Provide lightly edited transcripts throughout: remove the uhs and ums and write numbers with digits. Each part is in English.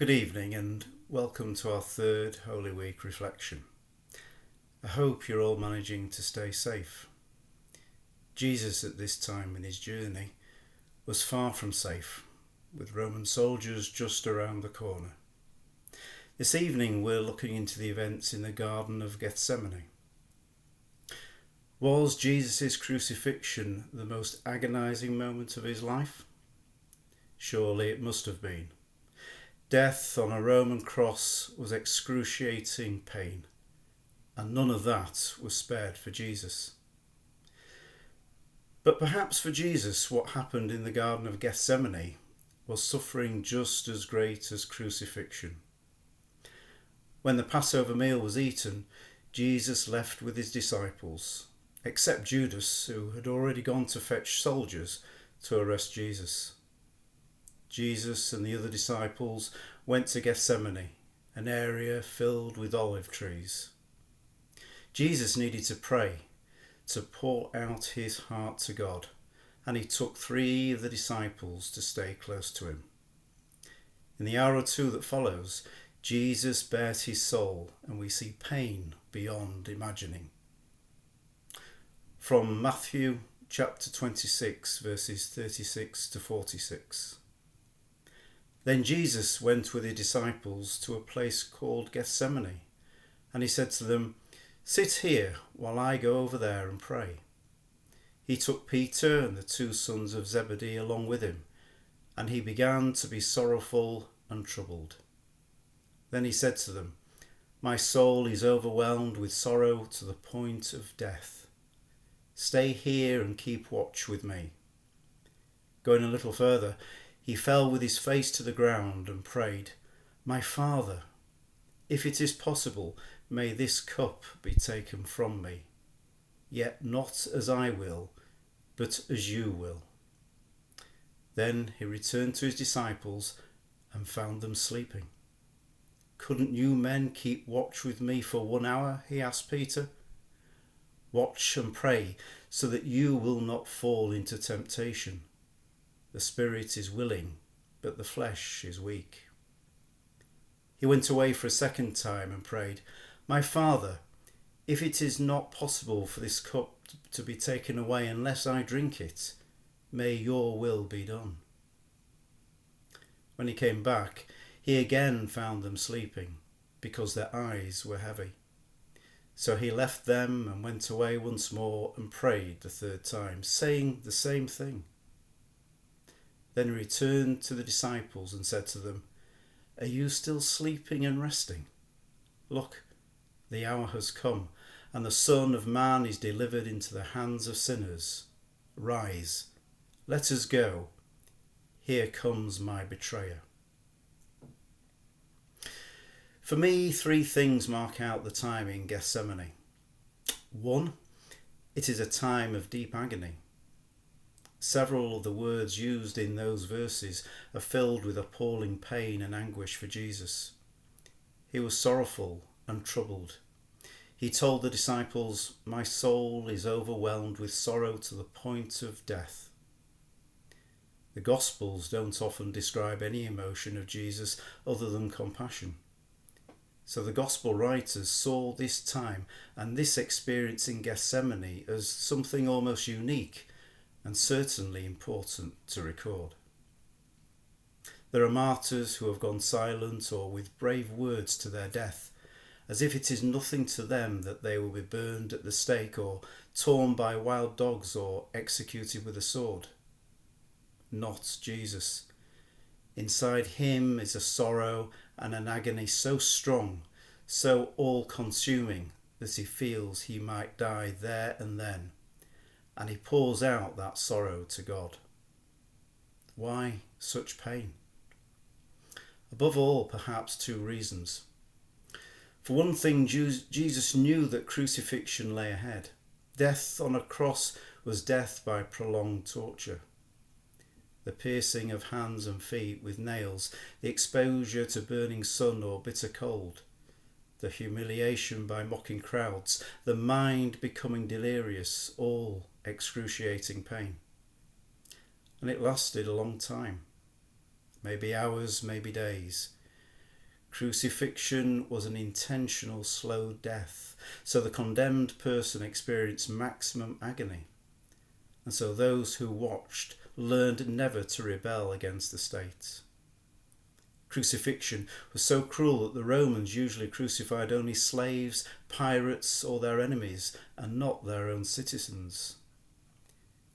Good evening and welcome to our third Holy Week reflection. I hope you're all managing to stay safe. Jesus at this time in his journey was far from safe, with Roman soldiers just around the corner. This evening we're looking into the events in the Garden of Gethsemane. Was Jesus' crucifixion the most agonizing moment of his life? Surely it must have been. Death on a Roman cross was excruciating pain, and none of that was spared for Jesus. But perhaps for Jesus, what happened in the Garden of Gethsemane was suffering just as great as crucifixion. When the Passover meal was eaten, Jesus left with his disciples, except Judas, who had already gone to fetch soldiers to arrest Jesus. Jesus and the other disciples went to Gethsemane, an area filled with olive trees. Jesus needed to pray, to pour out his heart to God, and he took 3 of the disciples to stay close to him. In the hour or two that follows, Jesus bares his soul, and we see pain beyond imagining. From Matthew chapter 26, verses 36 to 46. Then Jesus went with his disciples to a place called Gethsemane, and he said to them, "Sit here while I go over there and pray." He took Peter and the 2 sons of Zebedee along with him, and he began to be sorrowful and troubled. Then he said to them, "My soul is overwhelmed with sorrow to the point of death. Stay here and keep watch with me." Going a little further, he fell with his face to the ground and prayed, "My Father, if it is possible, may this cup be taken from me. Yet not as I will, but as you will." Then he returned to his disciples and found them sleeping. "Couldn't you men keep watch with me for 1 hour?" he asked Peter. "Watch and pray so that you will not fall into temptation. The spirit is willing, but the flesh is weak." He went away for a second time and prayed, "My Father, if it is not possible for this cup to be taken away unless I drink it, may your will be done." When he came back, he again found them sleeping, because their eyes were heavy. So he left them and went away once more and prayed the 3rd time, saying the same thing. Then he returned to the disciples and said to them, "Are you still sleeping and resting? Look, the hour has come, and the Son of Man is delivered into the hands of sinners. Rise, let us go. Here comes my betrayer." For me, 3 things mark out the time in Gethsemane. 1, it is a time of deep agony. Several of the words used in those verses are filled with appalling pain and anguish for Jesus. He was sorrowful and troubled. He told the disciples, "My soul is overwhelmed with sorrow to the point of death." The Gospels don't often describe any emotion of Jesus other than compassion. So the Gospel writers saw this time and this experience in Gethsemane as something almost unique and certainly important to record. There are martyrs who have gone silent or with brave words to their death, as if it is nothing to them that they will be burned at the stake or torn by wild dogs or executed with a sword. Not Jesus. Inside him is a sorrow and an agony so strong, so all-consuming, that he feels he might die there and then, and he pours out that sorrow to God. Why such pain? Above all, perhaps 2 reasons. For one thing, Jesus knew that crucifixion lay ahead. Death on a cross was death by prolonged torture. The piercing of hands and feet with nails, the exposure to burning sun or bitter cold, the humiliation by mocking crowds, the mind becoming delirious, all excruciating pain. And it lasted a long time, maybe hours, maybe days. Crucifixion was an intentional slow death, so the condemned person experienced maximum agony. And so those who watched learned never to rebel against the state. Crucifixion was so cruel that the Romans usually crucified only slaves, pirates, or their enemies, and not their own citizens.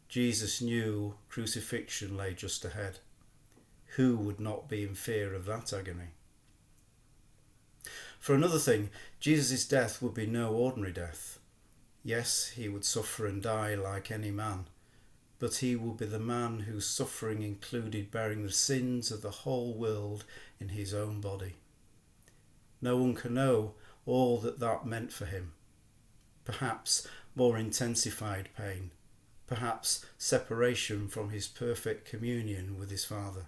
Jesus knew crucifixion lay just ahead. Who would not be in fear of that agony? For another thing, Jesus' death would be no ordinary death. Yes, he would suffer and die like any man, but he would be the man whose suffering included bearing the sins of the whole world in his own body. No one can know all that meant for him. Perhaps more intensified pain, perhaps separation from his perfect communion with his Father.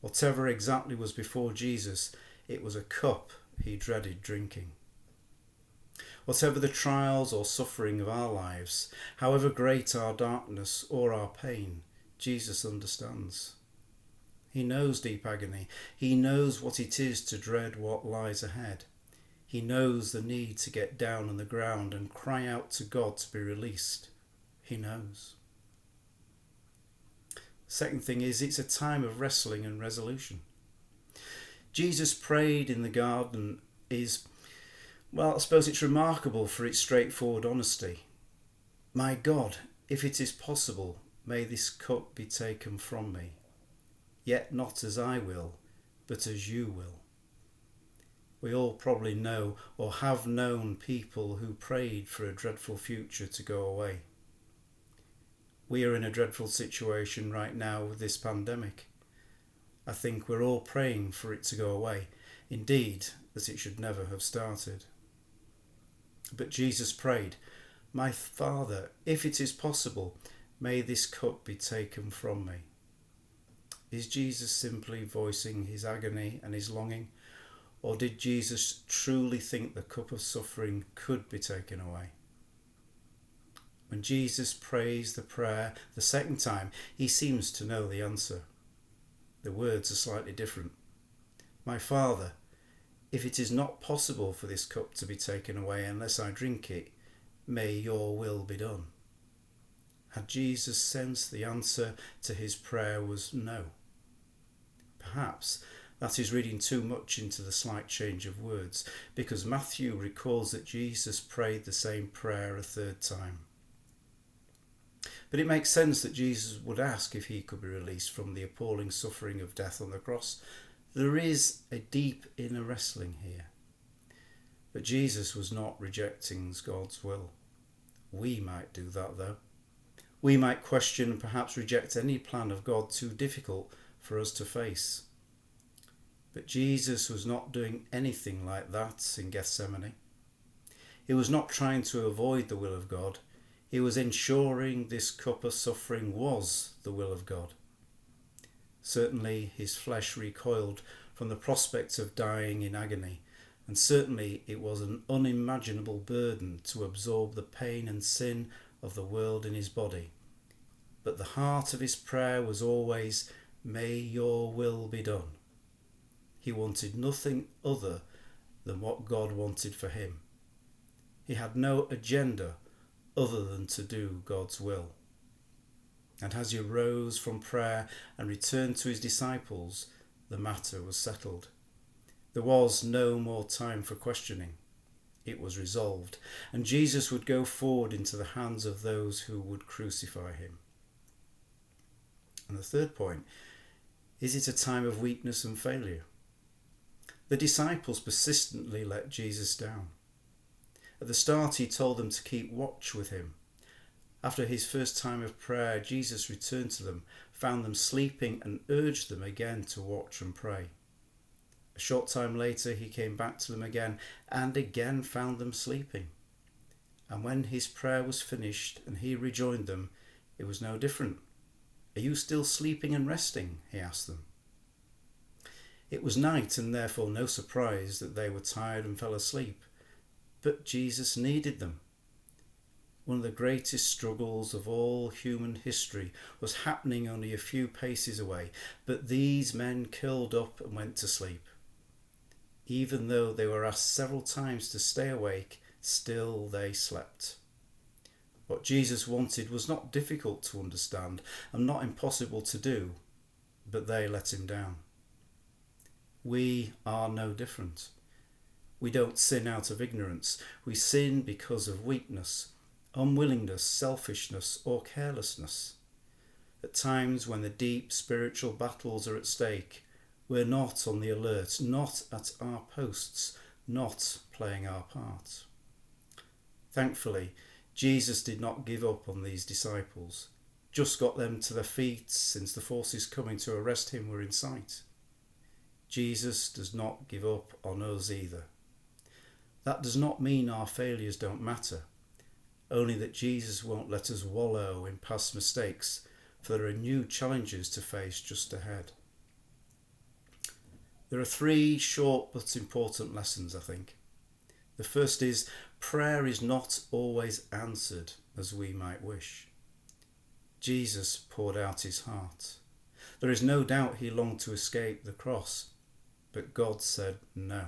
Whatever exactly was before Jesus, it was a cup he dreaded drinking. Whatever the trials or suffering of our lives, however great our darkness or our pain, Jesus understands. He knows deep agony. He knows what it is to dread what lies ahead. He knows the need to get down on the ground and cry out to God to be released. He knows. Second thing is, it's a time of wrestling and resolution. Jesus prayed in the garden I suppose it's remarkable for its straightforward honesty. My God, if it is possible, may this cup be taken from me. Yet not as I will, but as you will. We all probably know or have known people who prayed for a dreadful future to go away. We are in a dreadful situation right now with this pandemic. I think we're all praying for it to go away. Indeed, that it should never have started. But Jesus prayed, My Father, if it is possible, may this cup be taken from me. Is Jesus simply voicing his agony and his longing, or did Jesus truly think the cup of suffering could be taken away? When Jesus prays the prayer the second time, he seems to know the answer. The words are slightly different. My Father, if it is not possible for this cup to be taken away unless I drink it, may your will be done. Had Jesus sensed the answer to his prayer was no? Perhaps that is reading too much into the slight change of words, because Matthew records that Jesus prayed the same prayer a third time. But it makes sense that Jesus would ask if he could be released from the appalling suffering of death on the cross. There is a deep inner wrestling here. But Jesus was not rejecting God's will. We might do that though. We might question and perhaps reject any plan of God too difficult for us to face. But Jesus was not doing anything like that in Gethsemane. He was not trying to avoid the will of God. He was ensuring this cup of suffering was the will of God. Certainly his flesh recoiled from the prospect of dying in agony, and certainly it was an unimaginable burden to absorb the pain and sin of the world in his body. But the heart of his prayer was always, may your will be done. He wanted nothing other than what God wanted for him. He had no agenda other than to do God's will. And as he rose from prayer and returned to his disciples, the matter was settled. There was no more time for questioning. It was resolved, and Jesus would go forward into the hands of those who would crucify him. And the third point, is it a time of weakness and failure? The disciples persistently let Jesus down. At the start, he told them to keep watch with him. After his first time of prayer, Jesus returned to them, found them sleeping, and urged them again to watch and pray. A short time later, he came back to them again and again found them sleeping. And when his prayer was finished and he rejoined them, it was no different. Are you still sleeping and resting? He asked them. It was night, and therefore no surprise that they were tired and fell asleep. But Jesus needed them. One of the greatest struggles of all human history was happening only a few paces away, but these men curled up and went to sleep. Even though they were asked several times to stay awake, still they slept. What Jesus wanted was not difficult to understand and not impossible to do, but they let him down. We are no different. We don't sin out of ignorance. We sin because of weakness, unwillingness, selfishness, or carelessness. At times when the deep spiritual battles are at stake, we're not on the alert, not at our posts, not playing our part. Thankfully, Jesus did not give up on these disciples, just got them to their feet since the forces coming to arrest him were in sight. Jesus does not give up on us either. That does not mean our failures don't matter, only that Jesus won't let us wallow in past mistakes, for there are new challenges to face just ahead. There are 3 short but important lessons, I think. The first is, prayer is not always answered as we might wish. Jesus poured out his heart. There is no doubt he longed to escape the cross, but God said no.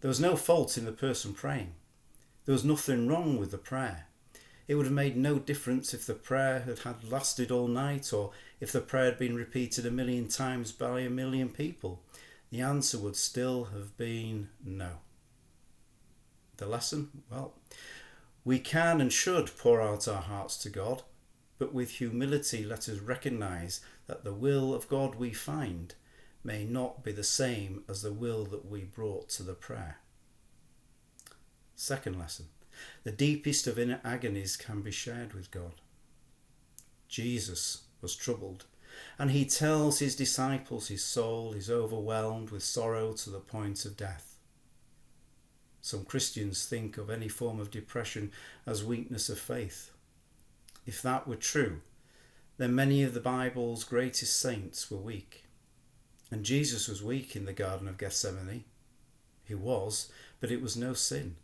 There was no fault in the person praying. There was nothing wrong with the prayer. It would have made no difference if the prayer had lasted all night or if the prayer had been repeated 1,000,000 times by 1,000,000 people. The answer would still have been no. The lesson? Well, we can and should pour out our hearts to God, but with humility let us recognise that the will of God we find may not be the same as the will that we brought to the prayer. Second lesson. The deepest of inner agonies can be shared with God. Jesus was troubled, and he tells his disciples his soul is overwhelmed with sorrow to the point of death. Some Christians think of any form of depression as weakness of faith. If that were true, then many of the Bible's greatest saints were weak. And Jesus was weak in the Garden of Gethsemane. He was, but it was no sin.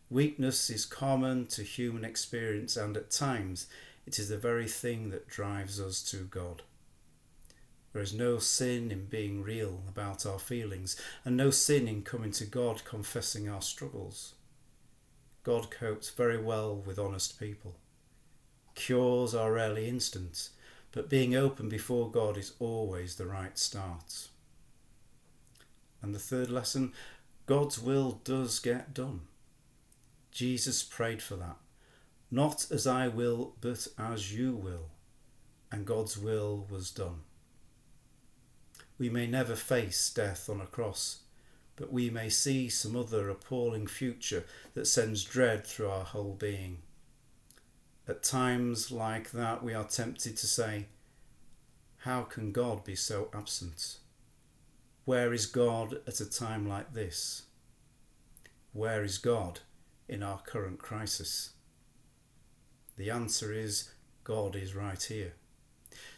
Weakness is common to human experience, and at times it is the very thing that drives us to God. There is no sin in being real about our feelings, and no sin in coming to God confessing our struggles. God copes very well with honest people. Cures are rarely instant, but being open before God is always the right start. And the third lesson, God's will does get done. Jesus prayed for that. Not as I will, but as you will. And God's will was done. We may never face death on a cross, but we may see some other appalling future that sends dread through our whole being. At times like that, we are tempted to say, how can God be so absent? Where is God at a time like this? Where is God in our current crisis? The answer is, God is right here.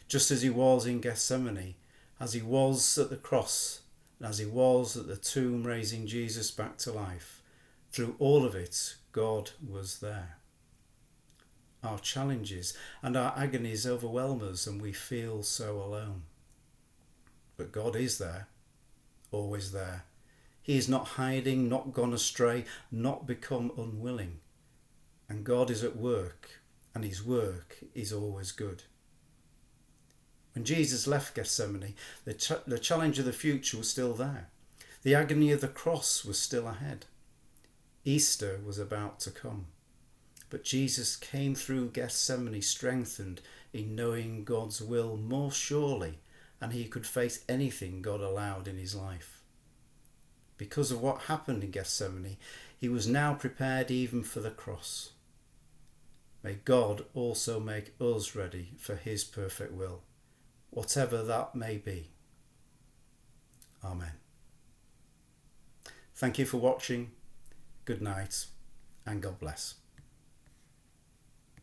Just as he was in Gethsemane, as he was at the cross, and as he was at the tomb raising Jesus back to life, through all of it, God was there. Our challenges and our agonies overwhelm us and we feel so alone. But God is there, always there. He is not hiding, not gone astray, not become unwilling. And God is at work, and his work is always good. When Jesus left Gethsemane, the challenge of the future was still there. The agony of the cross was still ahead. Easter was about to come. But Jesus came through Gethsemane strengthened in knowing God's will more surely, and he could face anything God allowed in his life. Because of what happened in Gethsemane, he was now prepared even for the cross. May God also make us ready for his perfect will, whatever that may be. Amen. Thank you for watching. Good night and God bless.